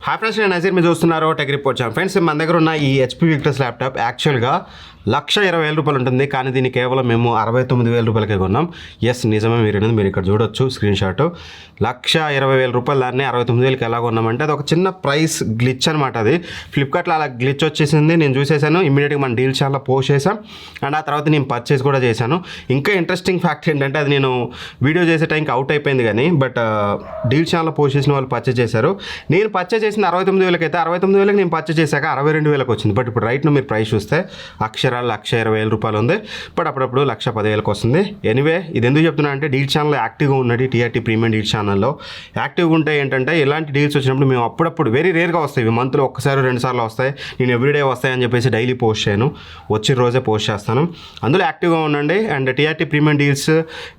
Hi friends, నేను నజీర్. మీరు చూస్తున్నారు టెక్ రిపోర్ట్ ఛానల్. ఫ్రెండ్స్, మన దగ్గర ఉన్న ఈ హెచ్పి విక్టస్ ల్యాప్టాప్ యాక్చువల్గా ₹1,20,000 ఉంటుంది, కానీ దీన్ని కేవలం మేము ₹69,000 కొన్నాం. ఎస్, నిజమే. మీరు ఇక్కడ చూడొచ్చు స్క్రీన్ షాట్. ₹1,20,000 దాన్ని 69,000 ఎలా కొన్నామంటే అది ఒక చిన్న ప్రైస్ గ్లిచ్ అనమాట. అది ఫ్లిప్కార్ట్లో అలా గ్లిచ్ వచ్చేసింది. నేను చూసేసాను, ఇమ్మీడియట్గా మన డీల్ ఛానల్లో పోస్ట్ చేసాం అండ్ ఆ తర్వాత నేను పర్చేస్ కూడా చేశాను. ఇంకా ఇంట్రెస్టింగ్ ఫ్యాక్ట్ ఏంటంటే అది నేను వీడియో చేసే టైంకి అవుట్ అయిపోయింది, కానీ బట్ డీల్ ఛానల్లో పోస్ట్ చేసిన వాళ్ళు పర్చేస్ చేశారు. నేను పర్చేస్ చేసింది 69,000 అయితే 69,000 నేను పర్చేస్ చేశాక 62,000 వచ్చింది. బట్ ఇప్పుడు రైట్లో మీరు ప్రైస్ చూస్తే అక్షరాలు ₹1,20,000 ఉంది. బట్ అప్పుడప్పుడు ₹1,10,000 వస్తుంది. ఎనీవే, ఇది ఎందుకు చెప్తున్నా అంటే డీల్ ఛానల్ యాక్టివ్గా ఉన్నది. టీఆర్టీ ప్రీమియం డీల్ ఛానల్లో యాక్టివ్గా ఉంటే ఏంటంటే ఇలాంటి డీల్స్ వచ్చినప్పుడు మేము అప్పుడప్పుడు వెరీ రేర్గా వస్తాయి, మంత్లో ఒక్కసారి 2 సార్లు వస్తాయి. నేను ఎవ్రీడే వస్తాయని చెప్పేసి డైలీ పోస్ట్ చేయను, వచ్చిన రోజే పోస్ట్ చేస్తాను. అందులో యాక్టివ్గా ఉండండి. And TRT premium deals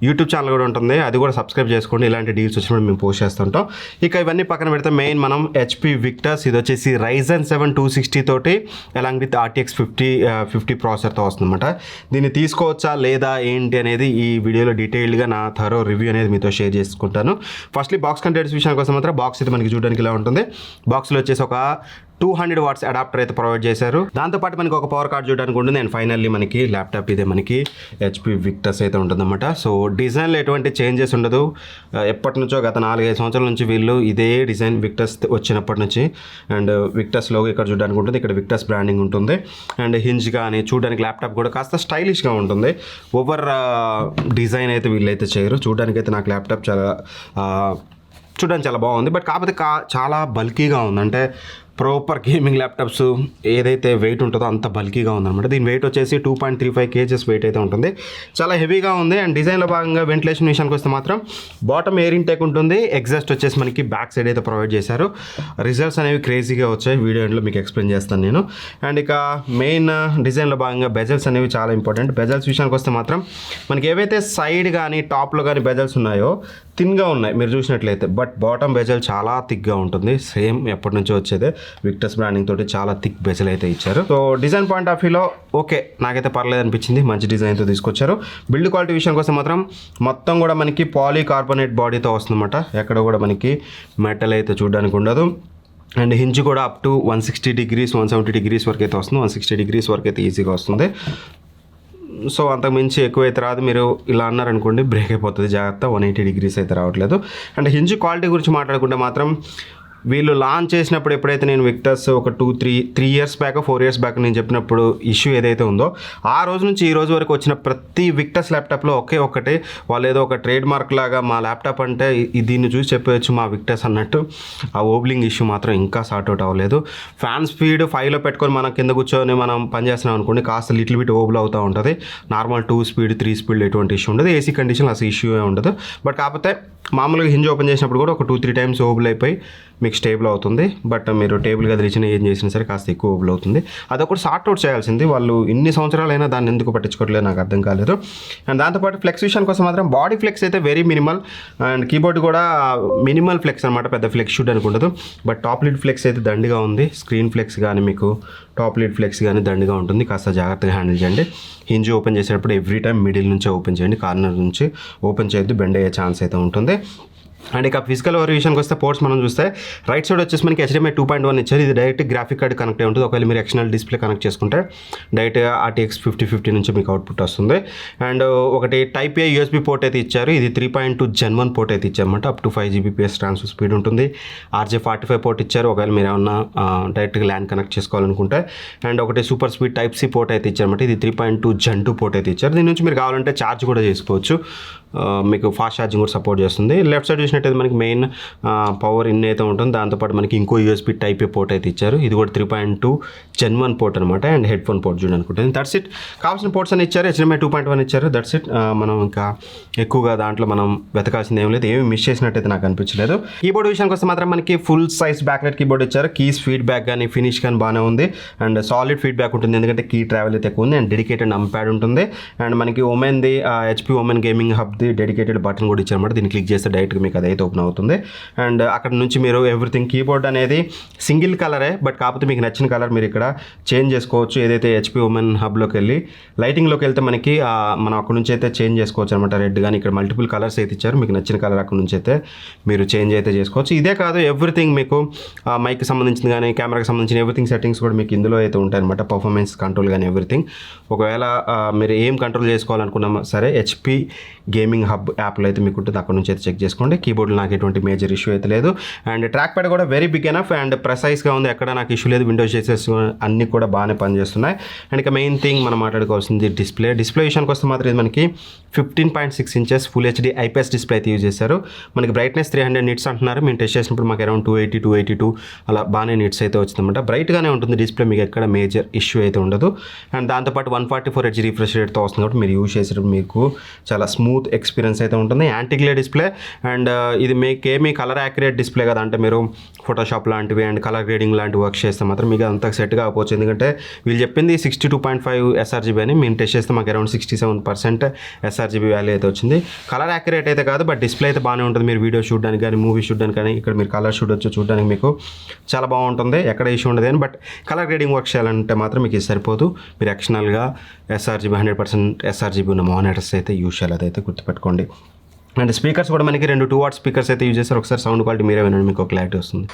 YouTube channel కూడా ఉంటుంది, అది కూడా సబ్స్క్రైబ్ చేసుకోండి. ఇలాంటి డీల్స్ వచ్చినప్పుడు మేము పోస్ట్ చేస్తుంటాం. ఇక ఇవన్నీ పక్కన పెడితే మెయిన్ మనం హెచ్పి విక్టస్, ఇది వచ్చేసి Ryzen 7 260 తోటి అలాంగ్ విత్ RTX 50 ప్రాసెసర్తో వస్తుందన్నమాట. దీన్ని తీసుకోవచ్చా లేదా ఏంటి అనేది ఈ వీడియోలో డీటెయిల్డ్గా నా థరో రివ్యూ అనేది మీతో షేర్ చేసుకుంటాను. ఫస్ట్లీ బాక్స్ కంటెంట్స్ విషయానికి కోసం మాత్రం బాక్స్ అయితే మనకి చూడడానికి ఇలా ఉంటుంది. బాక్స్లో వచ్చేసి ఒక 200 వాట్స్ అడాప్టర్ అయితే ప్రొవైడ్ చేశారు. దాంతోపాటు మనకి ఒక పవర్ కార్డ్ చూడడానికి ఉంటుంది. అండ్ ఫైనల్లీ మనకి ల్యాప్టాప్ ఇదే మనకి హెచ్పి విక్టస్ అయితే ఉంటుందన్నమాట. సో డిజైన్లో ఎటువంటి చేంజెస్ ఉండదు. ఎప్పటి నుంచో గత 4-5 సంవత్సరాల నుంచి వీళ్ళు ఇదే డిజైన్ విక్టస్ వచ్చినప్పటి నుంచి. అండ్ విక్టస్ లోగో ఇక్కడ చూడడానికి ఉంటుంది, ఇక్కడ విక్టస్ బ్రాండింగ్ ఉంటుంది. అండ్ హింజ్ కానీ చూడడానికి ల్యాప్టాప్ కూడా కాస్త స్టైలిష్గా ఉంటుంది. ఓవర్ డిజైన్ అయితే వీళ్ళైతే చేయరు. చూడడానికి అయితే నాకు ల్యాప్టాప్ చూడడానికి చాలా బాగుంది. బట్ కాకపోతే చాలా బల్కీగా ఉంది. అంటే ప్రాపర్ గేమింగ్ ల్యాప్టాప్స్ ఏదైతే వెయిట్ ఉంటుందో అంత బల్కీగా ఉందన్నమాట. దీని వెయిట్ వచ్చేసి 2.35 kgs వెయిట్ అయితే ఉంటుంది. చాలా హెవీగా ఉంది. అండ్ డిజైన్లో భాగంగా వెంటిలేషన్ విషయానికి వస్తే మాత్రం బాటమ్ ఎయిర్ ఇంటేక్ ఉంటుంది. ఎగ్జాస్ట్ వచ్చేసి మనకి బ్యాక్ సైడ్ అయితే ప్రొవైడ్ చేశారు. రిజల్ట్స్ అనేవి క్రేజీగా వచ్చాయి, వీడియో ఎండ్లో మీకు ఎక్స్ప్లెయిన్ చేస్తాను నేను. అండ్ ఇక మెయిన్ డిజైన్లో భాగంగా బెజల్స్ అనేవి చాలా ఇంపార్టెంట్. బెజల్స్ విషయానికి వస్తే మాత్రం మనకి ఏవైతే సైడ్ కానీ టాప్లో కానీ బెజల్స్ ఉన్నాయో థిన్గా ఉన్నాయి మీరు చూసినట్లయితే. బట్ బాటమ్ బెజల్ చాలా థిక్గా ఉంటుంది. సేమ్ ఎప్పటి నుంచో వచ్చేదే విక్టస్ బ్రాండింగ్ తోటి చాలా థిక్ బెజల్ అయితే ఇచ్చారు. సో డిజైన్ పాయింట్ ఆఫ్ వ్యూలో ఓకే, నాకైతే పర్లేదు అనిపించింది. మంచి డిజైన్తో తీసుకొచ్చారు. బిల్డ్ క్వాలిటీ విషయం కోసం మాత్రం మొత్తం కూడా మనకి పాలీకార్బోనేట్ బాడీతో వస్తుందన్నమాట. ఎక్కడ కూడా మనకి మెటల్ అయితే చూడడానికి ఉండదు. అండ్ హింజ్ కూడా అప్ టు 160 degrees 170 degrees వరకు అయితే వస్తుంది. 160 degrees వరకు అయితే ఈజీగా వస్తుంది. సో అంతకు మించి ఎక్కువైతే రాదు. మీరు ఇలా అన్నారనుకోండి బ్రేక్ అయిపోతుంది, జాగ్రత్త. 180 degrees అయితే రావట్లేదు. అండ్ హింజ్ క్వాలిటీ గురించి మాట్లాడుకుంటే మాత్రం వీళ్ళు లాంచ్ చేసినప్పుడు ఎప్పుడైతే నేను విక్టస్ ఒక 3 years బ్యాక్ 4 years బ్యాక్ నేను చెప్పినప్పుడు ఇష్యూ ఏదైతే ఉందో ఆ రోజు నుంచి ఈ రోజు వరకు వచ్చిన ప్రతి విక్టస్ ల్యాప్టాప్లో ఒక్కటే వాళ్ళు ఏదో ఒక ట్రేడ్ మార్క్ లాగా మా ల్యాప్టాప్ అంటే దీన్ని చూసి చెప్పవచ్చు మా విక్టస్ అన్నట్టు. ఆ ఓబ్లింగ్ ఇష్యూ మాత్రం ఇంకా సార్ట్అవుట్ అవ్వలేదు. ఫ్యాన్ స్పీడ్ 5లో పెట్టుకొని మనం కింద కూర్చొని మనం పనిచేస్తున్నాం అనుకోండి, కాస్త లిటిల్ బిట్ ఓబుల్ అవుతూ ఉంటుంది. నార్మల్ 2 స్పీడ్ 3 స్పీడ్ ఎటువంటి ఇష్యూ ఉండదు. ఏసీ కండిషన్ అసలు ఇష్యూ ఉండదు. బట్ కాకపోతే మామూలుగా హింజ్ ఓపెన్ చేసినప్పుడు కూడా ఒక 2-3 times ఓబుల్ అయిపోయి మీకు స్టేబుల్ అవుతుంది. బట్ మీరు టేబుల్ కదిలించిన ఏం చేసినా సరే కాస్త ఎక్కువ ఓబుల్ అవుతుంది. అదొకటి సార్ట్అవుట్ చేయాల్సింది. వాళ్ళు ఇన్ని సంవత్సరాలైనా దాన్ని ఎందుకు పట్టించుకోవట్లేదు నాకు అర్థం కాలేదు. అండ్ దాంతోపాటు ఫ్లెక్స్ విషయానికి కోసం మాత్రం బాడీ ఫ్లెక్స్ అయితే వెరీ మినిమల్. అండ్ కీబోర్డ్ కూడా మినిమల్ ఫ్లెక్స్ అనమాట, పెద్ద ఫ్లెక్స్ షూట్ అనుకుంటుంది. బట్ టాప్ లిడ్ ఫ్లెక్స్ అయితే దండిగా ఉంది. స్క్రీన్ ఫ్లెక్స్ కానీ మీకు టాప్ లిడ్ ఫ్లెక్స్ కానీ దండిగా ఉంటుంది. కాస్త జాగ్రత్తగా హ్యాండిల్ చేయండి. హింజ్ ఓపెన్ చేసేటప్పుడు ఎవ్రీ టైం మిడిల్ నుంచే ఓపెన్ చేయండి, కార్నర్ నుంచి ఓపెన్ చేయొద్దు, బెండ్ అయ్యే ఛాన్స్ అయితే ఉంటుంది. అండ్ ఇక ఫిజికల్ ఓవర్ విషయానికి వస్తే పోర్ట్స్ మనం చూస్తే రైట్ సైడ్ వచ్చేసి మనకి HDMI 2.1 ఇచ్చారు. ఇది డైరెక్ట్ గ్రాఫిక్ కార్డ్ కనెక్ట్ అయి ఉంటుంది. ఒకవేళ మీరు ఎక్స్టర్నల్ డిస్ప్లే కనెక్ట్ చేసుకుంటే డైరెక్ట్ RTX 5050 నుంచి మీకు అవుట్పుట్ వస్తుంది. అండ్ ఒకటి టైప్ A USB పోర్ట్ అయితే ఇచ్చారు. ఇది 3.2 Gen 1 పోర్ట్ అయితే ఇచ్చారన్నమాట. Up to 5 Gbps transfer speed ఉంటుంది. RJ45 పోర్ట్ ఇచ్చారు ఒకవేళ మీరు ఏమన్నా డైరెక్ట్గా ల్యాన్ కనెక్ట్ చేసుకోవాలనుకుంటే. అండ్ ఒకటి super speed Type C port అయితే ఇచ్చారన్నమాట. ఇది 3.2 Gen 2 పోర్ట్ అయితే ఇచ్చారు. దీని నుంచి మీరు కావాలంటే ఛార్జ్ కూడా చేసుకోవచ్చు. మీకు ఫాస్ట్ ఛార్జింగ్ కూడా సపోర్ట్ చేస్తుంది. లెఫ్ట్ సైడ్ చూసినట్టయితే మనకి మెయిన్ పవర్ ఇన్ అయితే ఉంటుంది. దాంతోపాటు మనకి ఇంకో USB Type A పోర్ట్ అయితే ఇచ్చారు. ఇది కూడా 3.2 Gen 1 పోర్ట్ అనమాట. అండ్ హెడ్ ఫోన్ పోర్ట్ చూడండి అనుకుంటుంది. That's it. కావాల్సిన పోర్ట్స్ అని ఇచ్చారు. HDMI 2.1 ఇచ్చారు. That's it. మనం ఇంకా ఎక్కువగా దాంట్లో మనం వెతకాల్సింది ఏం లేదు. ఏమి మిస్ చేసినట్టయితే నాకు అనిపించలేదు. కీబోర్డ్ విషయానికి వస్తే మాత్రం మనకి ఫుల్ సైజ్ బ్యాక్లైట్ కీబోర్డ్ ఇచ్చారు. కీస్ ఫీడ్బ్యాక్ కానీ ఫినిష్ కానీ బాగానే ఉంది. అండ్ సాలిడ్ ఫీడ్బ్యాక్ ఉంటుంది, ఎందుకంటే కీ ట్రావెల్ అయితే ఎక్కువ ఉంది. అండ్ డెడికేటెడ్ నంప్యాడ్ ఉంటుంది. అండ్ మనకి ఒమెన్ది HP Oman gaming hub the dedicated button కూడా ఇచ్చారన్నమాట. దీన్ని క్లిక్ చేస్తే డైరెక్ట్గా మీకు అదైతే ఓపెన్ అవుతుంది. అండ్ అక్కడ నుంచి మీరు ఎవ్రీథింగ్ కీబోర్డ్ అనేది సింగిల్ కలరే, బట్ కాకపోతే మీకు నచ్చిన కలర్ మీరు ఇక్కడ చేంజ్ చేసుకోవచ్చు. ఏదైతే హెచ్పి ఉమెన్ హబ్లోకి వెళ్ళి లైటింగ్లోకి వెళ్తే మనకి మనం అక్కడ నుంచి అయితే చేంజ్ చేసుకోవచ్చు అనమాట. రెడ్ కానీ ఇక్కడ మల్టిపుల్ కలర్స్ అయితే ఇచ్చారు. మీకు నచ్చిన కలర్ అక్కడ నుంచి అయితే మీరు చేంజ్ అయితే చేసుకోవచ్చు. ఇదే కాదు, ఎవ్రీథింగ్ మీకు మైక్కి సంబంధించింది కానీ కెమెరాకి సంబంధించిన ఎవ్రీథింగ్ సెట్టింగ్స్ కూడా మీకు ఇందులో అయితే ఉంటాయి అనమాట. పర్ఫార్మెన్స్ కంట్రోల్ కానీ ఎవ్రీథింగ్. ఒకవేళ మీరు ఏం కంట్రోల్ చేసుకోవాలనుకున్నా సరే హెచ్పి గేమింగ్ హబ్ యాప్లో అయితే మీకు ఉంటుంది, అక్కడ నుంచి అయితే చెక్ చేసుకోండి. కీబోర్డ్లో నాకు ఎటువంటి మేజర్ ఇష్యూ అయితే లేదు. అండ్ ట్రాక్ ప్యాడ్ కూడా వెరీ బిగ్ ఎనఫ్ అండ్ ప్రెసైజ్గా ఉంది. ఎక్కడ నాకు ఇష్యూ లేదు. విండోస్ చేసేసి అన్నీ కూడా బాగానే పనిచేస్తున్నాయి. అండ్ ఇక మెయిన్ థింగ్ మనం మాట్లాడుకోవాల్సింది డిస్ప్లే విషయానికి వస్తే మాత్రం ఇది మనకి 15.6 inches full HD IPS display అయితే యూజ్ చేశారు. మనకి బ్రైట్నెస్ 300 నిట్స్ అంటున్నారు. మేము టెస్ట్ చేసినప్పుడు మాకు అరౌండ్ 282 అలా బాగానే నిట్స్ అయితే వచ్చిందన్నమాట. బ్రైట్గానే ఉంటుంది డిస్ప్లే, మీకు ఎక్కడ మేజర్ ఇష్యూ అయితే ఉండదు. అండ్ దాంతోపాటు 144 హెచ్ రిఫ్రెష్ రేట్తో వస్తుంది కాబట్టి మీరు యూజ్ చేసేటప్పుడు మీకు చాలా స్మూత్ ఎక్స్పీరియన్స్ అయితే ఉంటుంది. యాంటీ గ్లేర్ డిస్ప్లే అండ్ ఇది మీకు ఏమీ కలర్ యాక్యురేట్ డిస్ప్లే కదా, అంటే మీరు ఫోటోషాప్ లాంటివి అండ్ కలర్ గ్రేడింగ్ లాంటి వర్క్ చేస్తే మాత్రం మీకు అంత సెట్ కాకపోవచ్చు. ఎందుకంటే వీళ్ళు చెప్పింది 62.5 ఎస్ఆర్జీబీ అని, మేము టెస్ట్ చేస్తే మాకు అరౌండ్ 67% ఎస్ఆర్జీబీ వాల్యూ అయితే వచ్చింది. కలర్ యాక్యురేట్ అయితే కాదు, బట్ డిస్ప్లే అయితే బాగానే ఉంటుంది. మీరు వీడియో చూడడానికి కానీ మూవీ చూడడానికి కానీ ఇక్కడ మీరు కలర్ చూడడానికి మీకు చాలా బాగుంటుంది, ఎక్కడ ఇష్యూ ఉండదు అని. బట్ కలర్ గ్రేడింగ్ వర్క్ చేయాలంటే మాత్రం మీకు ఇది సరిపోదు. మీరు ఎక్స్టర్నల్గా ఎస్ఆర్జీబీ 100% ఎస్ఆర్జీబీ ఉన్న మానిటర్స్ అయితే యూజ్ చేయాలి, అదైతే గుర్తుపెట్టుకోండి. అండ్ స్పీకర్స్ కూడా మనకి 2 2 వాట్ స్పీకర్స్ అయితే యూజ్ చేస్తారు. ఒకసారి సౌండ్ క్వాలిటీ మీరే వినండి, మీకు క్లారిటీ వస్తుంది.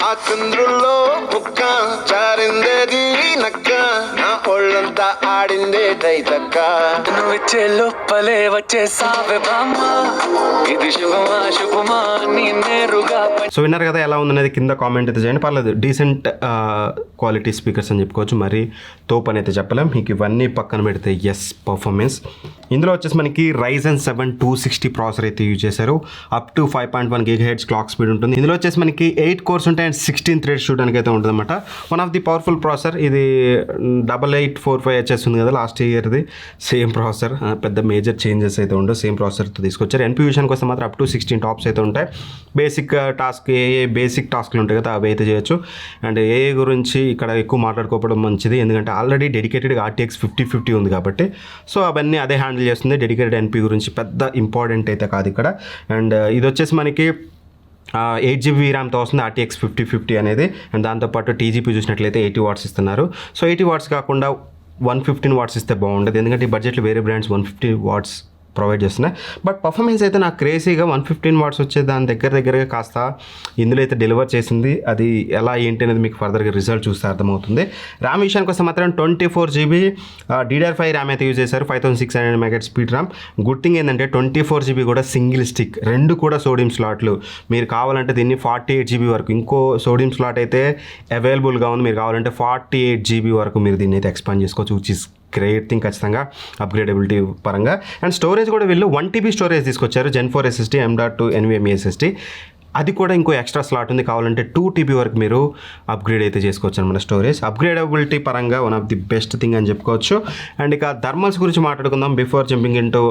సో విన్నారు కదా ఎలా ఉందనేది కింద కామెంట్ అయితే చేయండి. పర్లేదు, డీసెంట్ క్వాలిటీ స్పీకర్స్ అని చెప్పుకోవచ్చు, మరి తోపు అని అయితే చెప్పలేం. మీకు ఇవన్నీ పక్కన పెడితే ఎస్ పర్ఫార్మెన్స్ ఇందులో వచ్చేసి మనకి Ryzen 7 260 ప్రాసెసర్ అయితే యూజ్ చేశారు. Up to 5.1 GHz clock speed ఉంటుంది. ఇందులో వచ్చేసి మనకి 8 కోర్స్ ఉంటాయి అండ్ 16 థ్రెడ్స్ చూడడానికి అయితే ఉంటుంది అనమాట. One of the powerful processor ఇది. 8845HS ఉంది కదా లాస్ట్ ఇయర్ది, సేమ్ ప్రాసెసర్, పెద్ద మేజర్ చేంజెస్ అయితే ఉండవు, సేమ్ ప్రాసెసర్తో తీసుకొచ్చారు. NPU విషయానికి వస్తే మాత్రం అప్ టు 16 టాప్స్ అయితే ఉంటాయి. బేసిక్ టాస్క్ బేసిక్ టాస్క్లు ఉంటాయి కదా, అవి అయితే చేయొచ్చు. అండ్ AI గురించి ఇక్కడ ఎక్కువ మాట్లాడుకోవడం మంచిది, ఎందుకంటే ఆల్రెడీ డెడికేటెడ్గా RTX 5050 ఉంది కాబట్టి సో అవన్నీ అదే హ్యాండిల్ చేస్తుంది. డెడికేటెడ్ NPU గురించి పెద్ద ఇంపార్టెంట్ అయితే కాదు ఇక్కడ. అండ్ ఇది వచ్చేసి మనకి 8GB ర్యామ్తో వస్తుంది RTX 5050 అనేది. అండ్ దాంతోపాటు TGP చూసినట్లయితే 80 వాట్స్ ఇస్తున్నారు. సో 80 వాట్స్ కాకుండా 115 వాట్స్ ఇస్తే బాగుండదు, ఎందుకంటే ఈ బడ్జెట్లో వేరే బ్రాండ్స్ 150 వాట్స్ ప్రొవైడ్ చేస్తున్నాయి. బట్ పర్ఫార్మెన్స్ అయితే నాకు క్రేజీగా 115 వాట్స్ వచ్చే దాని దగ్గరగా కాస్త ఇందులో అయితే డెలివర్ చేసింది. అది ఎలా ఏంటి అనేది మీకు ఫర్దర్గా రిజల్ట్ చూస్తే అర్థమవుతుంది. ర్యామ్ విషయానికి వస్తే మాత్రం 24GB DDR5 ర్యామ్ అయితే యూజ్ చేశారు. 5600 MHz speed RAM. Good thing ఏంటంటే 24GB కూడా సింగిల్ స్టిక్, 2 కూడా సోడియం స్లాట్లు. మీరు కావాలంటే దీన్ని 48GB వరకు, ఇంకో సోడియం స్లాట్ అయితే అవైలబుల్గా ఉంది. మీరు కావాలంటే 48GB వరకు మీరు దీన్ని అయితే ఎక్స్పాండ్ చేసుకోవచ్చు, విచ్ ఇస్ గ్రేట్ థింగ్ ఖచ్చితంగా అప్గ్రేడబిలిటీ పరంగా. అండ్ స్టోరేజ్ కూడా వీళ్ళు 1TB స్టోరేజ్ తీసుకొచ్చారు. Gen 4 SSD M.2 NVMe SSD. అది కూడా ఇంకో ఎక్స్ట్రా స్లాట్ ఉంది, కావాలంటే 2TB వరకు మీరు అప్గ్రేడ్ అయితే చేసుకోవచ్చు అనమాట. స్టోరేజ్ అప్గ్రేడబిలిటీ పరంగా one of the best thing అని చెప్పుకోవచ్చు. అండ్ ఇక థర్మల్స్ గురించి మాట్లాడుకుందాం. బిఫోర్ జంపింగ్ ఇంటూ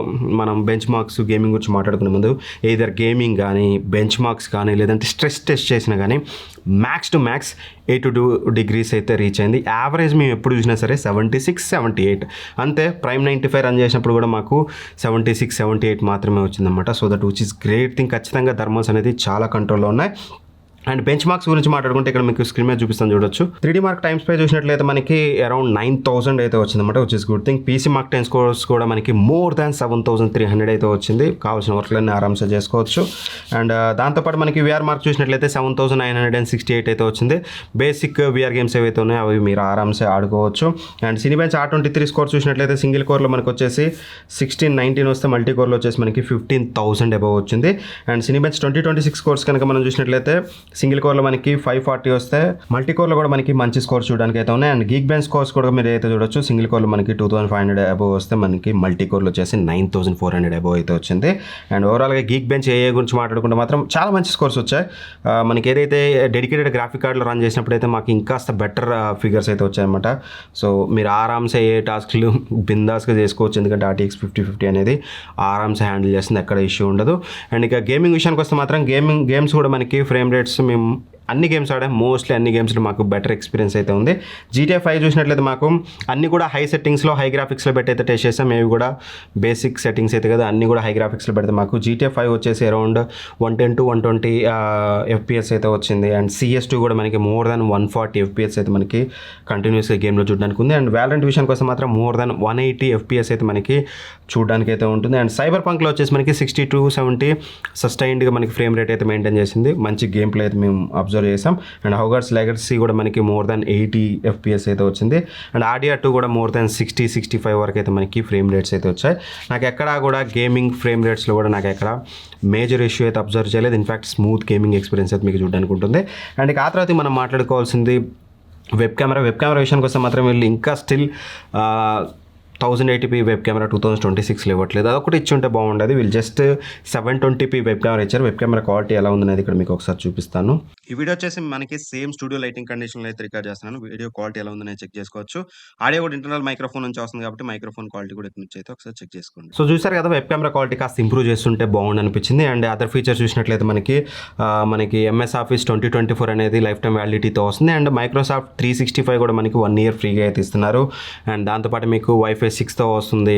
మనం బెంచ్ మార్క్స్ గేమింగ్ గురించి మాట్లాడుకునే ముందు, ఎయిదర్ గేమింగ్ కానీ బెంచ్ మార్క్స్ కానీ లేదంటే స్ట్రెస్ టెస్ట్ చేసినా కానీ మ్యాక్స్ టు మ్యాక్స్ 82 degrees అయితే రీచ్ అయింది. యావరేజ్ మేము ఎప్పుడు చూసినా సరే 76 78 అంతే. ప్రైమ్ 95 రన్ చేసినప్పుడు కూడా మాకు 76 78 మాత్రమే వచ్చిందన్నమాట. So that which is great thing. ఖచ్చితంగా థర్మల్స్ అనేది చాలా కంట్రోల్లో ఉన్నాయి. అండ్ బెంచ్ మార్క్స్ గురించి మాట్లాడుకుంటే ఇక్కడ మీకు స్క్రీన్ మీద చూపిస్తాను చూడొచ్చు. 3D మార్క్ టైమ్ స్పై చూసినట్లయితే మనకి అరౌండ్ 9000 అయితే వచ్చిందన్నమాట, which is good thing. PC mark 10 scores కూడా మనకి మోర్ దాన్ 7300 అయితే వచ్చింది. కావాల్సిన వర్క్లన్నీ ఆరామ్సే చేసుకోవచ్చు. అండ్ దాంతోపాటు మనకి VR మార్క్ చూసినట్లయితే 7968 అయితే వచ్చింది. బేసిక్ VR గేమ్స్ ఏవైతే ఉన్నాయో అవి మీరు ఆరామ్సే ఆడుకోవచ్చు. అండ్ సినీబెంచ్ R23 స్కోర్ చూసినట్లయితే సింగిల్ కోర్లో మనకు వచ్చేసి 1619 వస్తే మల్టీ కోర్లో వచ్చేసి మనకి 15000 అబవ్ వచ్చింది. అండ్ సినీబెంచ్ 2026 స్కోర్స్ కనుక మనం చూసినట్లయితే సింగిల్ కోర్లో మనకి 540 వస్తే మల్టీ కోర్లో కూడా మనకి మంచి స్కోర్స్ చూడడానికి అయితే ఉన్నాయి. అండ్ గీక్ బెంచ్ స్కోర్స్ కూడా మీరు అయితే చూడొచ్చు. సింగిల్ కోర్లో మనకి 2500 అబవ్ వస్తే మనకి మల్టీ కోర్లో వచ్చేసి 9400 అబవ్ అయితే వచ్చింది. అండ్ ఓవరాల్గా గీక్ బెంచ్ AI గురించి మాట్లాడుకుంటే మాత్రం చాలా మంచి స్కోర్స్ వచ్చాయి. మనకి ఏదైతే డెడికేటెడ్ గ్రాఫిక్ కార్డులో రన్ చేసినప్పుడు అయితే మాకు ఇంకాస్త బెటర్ ఫిగర్స్ అయితే వచ్చాయన్నమాట. సో మీరు ఆరామ్సే ఏ టాస్క్లు బిందాస్గా చేసుకోవచ్చు, ఎందుకంటే RTX 5050 అనేది ఆరామ్సే హ్యాండిల్ చేస్తుంది, ఎక్కడ ఇష్యూ ఉండదు. అండ్ ఇక గేమింగ్ విషయానికి వస్తే మాత్రం గేమ్స్ కూడా మనకి ఫ్రేమ్ రేట్స్ మేము అన్ని గేమ్స్ ఆడాం, మోస్ట్లీ అన్ని గేమ్స్లో మాకు బెటర్ ఎక్స్పీరియన్స్ అయితే ఉంది. GTA 5 చూసినట్లయితే మాకు అన్ని కూడా హై సెట్టింగ్స్లో హై గ్రాఫిక్స్లో పెట్టి అయితే టెస్ట్ చేస్తాం. మేము కూడా బేసిక్ సెట్టింగ్స్ అయితే కదా అన్ని కూడా హై గ్రాఫిక్స్లో పెడితే మాకు GTA 5 వచ్చేసి అరౌండ్ 110 to 120 FPS అయితే వచ్చింది. అండ్ CS2 కూడా మనకి మోర్ దాన్ 140 FPS అయితే మనకి కంటిన్యూస్గా గేమ్లో చూడడానికి ఉంది. అండ్ వ్యాలరెంట్ విషయానికి వస్తే మాత్రం మోర్ దాన్ 180 FPS అయితే మనకి చూడడానికి అయితే ఉంటుంది. అండ్ సైబర్ పంక్లో వచ్చేసి మనకి 60 to 70 సస్టైన్డ్గా మనకి ఫ్రేమ్ రేట్ అయితే మెయింటైన్ చేసింది. మంచి గేమ్ ప్లే అయితే మేము అబ్జర్వ్ చేసాం. అండ్ హౌగర్స్ లెగసీ కూడా మనకి మోర్ దాన్ 80 FPS అయితే వచ్చింది. అండ్ RDR2 కూడా మోర్ దాన్ 60-65 వరకు అయితే మనకి ఫ్రేమ్ రేట్స్ అయితే వచ్చాయి. నాకు ఎక్కడా కూడా గేమింగ్ ఫ్రేమ్ రేట్స్లో కూడా నాకు ఎక్కడ మేజర్ ఇష్యూ అయితే అబ్జర్వ్ చేయలేదు. ఇన్ఫ్యాక్ట్ స్మూత్ గేమింగ్ ఎక్స్పీరియన్స్ అయితే మీకు చూడడానికి ఉంటుంది. అండ్ ఆ తర్వాత మనం మాట్లాడుకోవాల్సింది వెబ్ కెమెరా విషయానికి వస్తే మాత్రం వీళ్ళు ఇంకా స్టిల్ 1080p వెబ్ కెమెరా 2026లో ఇవ్వట్లేదు. అదొకటి ఇచ్చి ఉంటే బాగుండేది. వీళ్ళు జస్ట్ 720p వెబ్ కెమెరా ఇచ్చారు. వెబ్ కెమెరా క్వాలిటీ ఎలా ఉందనేది ఇక్కడ మీకు ఒకసారి చూపిస్తాను. ఈ వీడియో వచ్చేసి మనకి సేమ్ స్టూడియో లైటింగ్ కండిషన్లో అయితే రికార్డ్ చేస్తున్నాను. వీడియో క్వాలిటీ ఎలా ఉందని చెక్ చేసుకోవచ్చు. ఆడియో కూడా ఇంటర్నల్ మైక్రోఫోన్ నుంచి వస్తుంది కాబట్టి మైక్రోఫోన్ క్వాలిటీ కూడా ఇక్కడ నుంచి అయితే ఒకసారి చెక్ చేసుకోండి. సో చూసారు కదా, వెబ్ కెమెరా క్వాలిటీ కాస్త ఇంప్రూవ్ చేస్తుంటే బాగుంది అనిపించింది. అండ్ అదర్ ఫీచర్స్ చూసినట్లయితే మనకి MS Office 2024 అనేది లైఫ్ టైం వ్యాలిడిటీతో వస్తుంది. అండ్ Microsoft 365 కూడా మనకి 1 year ఫ్రీగా అయితే ఇస్తున్నారు. అండ్ దాంతోపాటు మీకు Wi-Fi 6తో వస్తుంది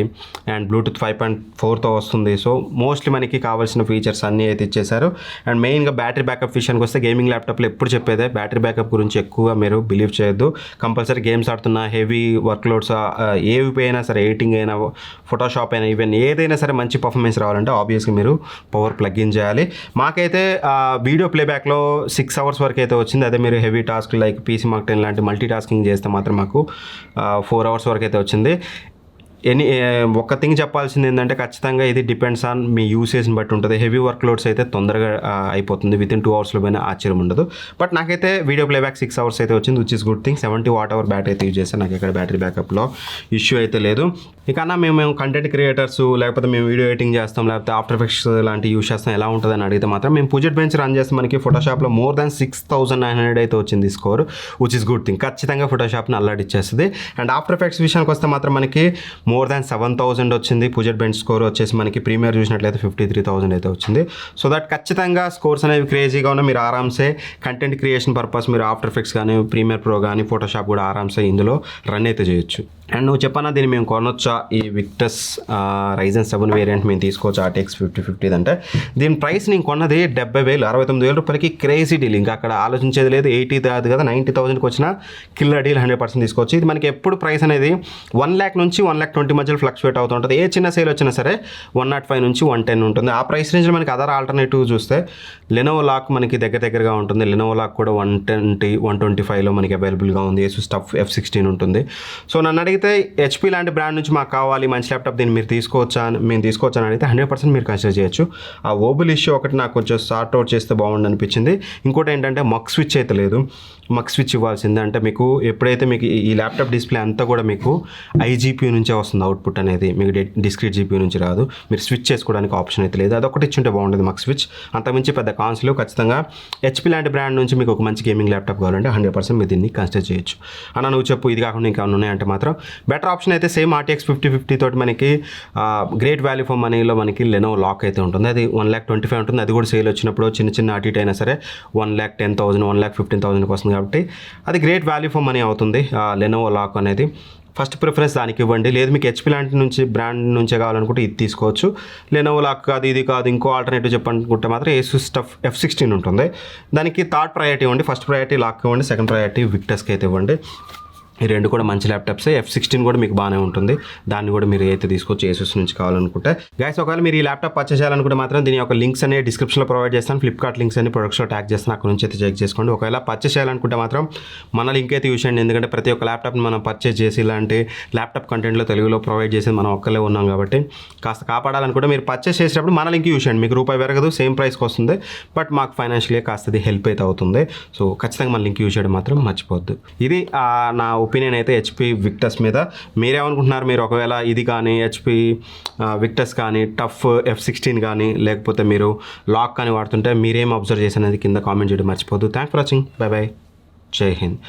అండ్ Bluetooth 5.4తో వస్తుంది. సో మోస్ట్లీ మనకి కావాల్సిన ఫీచర్స్ అన్నీ అయితే ఇచ్చేసారు. అండ్ మెయిన్గా బ్యాటరీ బ్యాకప్ విషయానికి వస్తే గేమింగ్ ల్యాప్టాప్లో ఎప్పుడు చెప్పేదే బ్యాటరీ బ్యాకప్ గురించి ఎక్కువగా మీరు బిలీవ్ చేయొద్దు. కంపల్సరీ గేమ్స్ ఆడుతున్న హెవీ వర్క్లోడ్స్ ఏవి అయినా సరే, ఎడిటింగ్ అయినా, ఫోటోషాప్ అయినా, ఈవెన్ ఏదైనా సరే మంచి పర్ఫార్మెన్స్ రావాలంటే ఆబ్వియస్గా మీరు పవర్ ప్లగ్ ఇన్ చేయాలి. మాకైతే వీడియో ప్లేబ్యాక్లో 6 hours వరకు అయితే వచ్చింది. అదే మీరు heavy task like PC Mark 10 లాంటి మల్టీ టాస్కింగ్ చేస్తే మాత్రం మాకు 4 hours వరకు అయితే వచ్చింది. ఒక్క థింగ్ చెప్పాల్సింది ఏంటంటే ఖచ్చితంగా ఇది డిపెండ్స్ ఆన్ మీ యూసేజ్ని బట్టి ఉంటుంది. హెవీ వర్క్ లోడ్స్ అయితే తొందరగా అయిపోతుంది, వితిన్ 2 hours పోయినా ఆశ్చర్యం ఉండదు. బట్ నాకైతే వీడియో ప్లేబ్యాక్ 6 hours అయితే వచ్చింది, which is good thing. 70 watt battery అయితే యూజ్ చేస్తాను. నాకు ఇక్కడ బ్యాటరీ బ్యాకప్లో ఇష్యూ అయితే లేదు. ఇక మేము కంటెంట్ క్రియేటర్స్ లేకపోతే మేము వీడియో ఎడిటింగ్ చేస్తాం, లేకపోతే ఆఫ్టర్ ఎఫెక్ట్స్ లాంటి యూజ్ చేస్తాం, ఎలా ఉంటుందని అడిగితే మాత్రం మేము పుజెట్ బెంచ్ రన్ చేస్తాం. మనకి ఫోటోషాప్లో మోర్ దాన్ 6900 అయితే వచ్చింది score, which is good thing. ఖచ్చితంగా ఫోటోషాప్ని అల్లాడిచ్చేస్తుంది. అండ్ ఆఫ్టర్ ఎఫెక్ట్స్ విషయానికి వస్తే మాత్రం మనకి మోర్ దాన్ 7000 వచ్చింది. పుజెట్ బెంచ్ స్కోర్ వచ్చేసి మనకి ప్రీమియర్ చూసినట్లయితే 53,000 అయితే వచ్చింది. సో దట్ ఖచ్చితంగా స్కోర్స్ అనేవి క్రేజీగా ఉన్న మీరు ఆరామ్సే కంటెంట్ క్రియేషన్ పర్పస్ మీరు ఆఫ్టర్ ఎఫెక్ట్స్ కానీ, ప్రీమియర్ ప్రో కానీ, ఫోటోషాప్ కూడా ఆరామ్సే ఇందులో రన్ అయితే చేయొచ్చు. అండ్ నువ్వు చెప్పన్నా దీన్ని మేము కొనొచ్చా, ఈ విక్టస్ Ryzen 7 వేరియంట్ మేము తీసుకోవచ్చు RTX 5050 అంటే దీని ప్రైస్ నేను కొన్నది 70,000, 69,000 రూపాయలకి. Crazy deal. ఇంకా అక్కడ ఆలోచించేది లేదు. 80 కాదు కదా, 90,000కి వచ్చిన కిల్లర్ డీల్ 100% తీసుకోవచ్చు. ఇది మనకి ఎప్పుడు ప్రైస్ అనేది 1 lakh నుంచి 1,20,000 మధ్యలో ఫ్లక్చువేట్ అవుతూ ఉంటుంది. ఏ చిన్న సేల్ వచ్చినా సరే 105 నుంచి 110 ఉంటుంది. ఆ ప్రైస్ రేంజ్లో మనకి అదర్ ఆల్టర్నేటివ్ చూస్తే లెనోవో లాక్ మనకి దగ్గరగా ఉంటుంది. లెనోవో లాక్ కూడా 120-125లో మనకి అవైలబుల్గా ఉంది. ASUS TUF F16 ఉంటుంది. సో నన్ను అడిగితే HP లాంటి బ్రాండ్ నుంచి మాకు కావాలి మంచి ల్యాప్టాప్, దీన్ని మీరు మేము తీసుకోవచ్చా అని అడిగితే 100% మీరు కన్సిడర్ చేయొచ్చు. ఆ ఓబుల్ ఇష్యూ ఒకటి నాకు కొంచెం సార్ట్ అవుట్ చేస్తే బాగుండు అనిపించింది. ఇంకోటి ఏంటంటే మక్ స్విచ్ అయితే లేదు. మక్ స్విచ్ ఇవ్వాల్సిందే. అంటే మీకు ఎప్పుడైతే మీకు ఈ ల్యాప్టాప్ డిస్ప్లే అంతా కూడా మీకు iGPU నుంచే వస్తుంది అవుట్పుట్ అనేది, మీకు డిస్క్రీట్ GPU నుంచి రాదు. మీరు స్విచ్ చేసుకోవడానికి ఆప్షన్ అయితే లేదు. అదొకటి ఇచ్చుంటే బాగుంటుంది మక్ స్విచ్. అంతకుమించి పెద్ద కాన్స్లో ఖచ్చితంగా HP లాంటి బ్రాండ్ నుంచి మీకు ఒక మంచి గేమింగ్ ల్యాప్టాప్ కావాలంటే 100% మీరు దీన్ని కన్సిడర్ చేయొచ్చు. అన్న నువ్వు చెప్పు, ఇది కాకుండా ఇంకా ఉన్నాయంటే మాత్రం బెటర్ ఆప్షన్ అయితే సేమ్ RTX 5050 తోటి మనకి గ్రేట్ వాల్యూ ఫర్ మనీలో మనకి లెనోవో లాక్ అయితే ఉంటుంది. అది 1,25,000 ఉంటుంది. అది కూడా సేల్ వచ్చినప్పుడు చిన్న అటు ఇటు అయినా సరే 1,10,000, 1,15,000కి వస్తుంది కాబట్టి అది గ్రేట్ వాల్యూ ఫర్ మనీ అవుతుంది లెనోవో లాక్ అనేది. ఫస్ట్ ప్రిఫరెన్స్ దానికి ఇవ్వండి. లేదు మీకు HP లాంటి నుంచి బ్రాండ్ నుంచే కావాలనుకుంటే ఇది తీసుకోవచ్చు. లెనోవో లాక్ కాదు, ఇది కాదు, ఇంకో ఆల్టర్నేటివ్ చెప్పనుకుంటే మాత్రం ASUS TUF F16 ఉంటుంది. దానికి థర్డ్ ప్రయారిటీ ఇవ్వండి. ఫస్ట్ ప్రయారిటీ లాక్ ఇవ్వండి, సెకండ్ ప్రయారిటీ విక్టస్కి అయితే ఇవ్వండి. ఈ రెండు కూడా మంచి ల్యాప్టాప్సే. F16 కూడా మీకు బాగానే ఉంటుంది. దాన్ని కూడా మీరు అయితే తీసుకోవచ్చు ASUS నుంచి కావాలనుకుంటే. గైస్ ఒకవేళ మీరు ఈ ల్యాప్టాప్ పర్చేస్ చేయాలనుకుంటే మాత్రం దీని యొక్క లింక్స్ అనేవి డిస్క్రిప్షన్లో ప్రొవైడ్ చేస్తాను. ఫ్లిప్కార్ట్ లింక్స్ అన్ని ప్రొడక్ట్స్లో ట్యాగ్ చేస్తాను, అక్కడ నుంచి అయితే చెక్ చేసుకోండి. ఒకవేళ పర్చేస్ చేయాలనుకుంటే మాత్రం మన లింక్ అయితే యూస్ చేయండి. ఎందుకంటే ప్రతి ఒక్క ల్యాప్టాప్ని మనం పర్చేస్ చేసి ఇలాంటి ల్యాప్టాప్ కంటెంట్లో తెలుగులో ప్రొవైడ్ చేసి మనం ఒక్కలే ఉన్నాం కాబట్టి కాస్త కాపాడాలనుకుంటే మీరు పర్చేస్ చేసేటప్పుడు మన లింక్ యూస్ చేయండి. మీకు రూపాయి పెరగదు, సేమ్ ప్రైస్కి వస్తుంది. బట్ మాకు ఫైనాన్షియల్గా కాస్త హెల్ప్ అయితే అవుతుంది. సో ఖచ్చితంగా మన లింక్ యూస్ చేయడం మాత్రం మర్చిపోద్దు. ఇది నా ఒపీనియన్ అయితే HP విక్టస్ మీద. మీరేమనుకుంటున్నారు? మీరు ఒకవేళ ఇది కానీ HP విక్టస్ కానీ TUF F16 కానీ లేకపోతే మీరు లాక్ కానీ వాడుతుంటే మీరేం అబ్జర్వ్ చేసి అనేది కింద కామెంట్ చేయడం మర్చిపోద్దు. Thanks for watching. Bye bye. జై హింద్.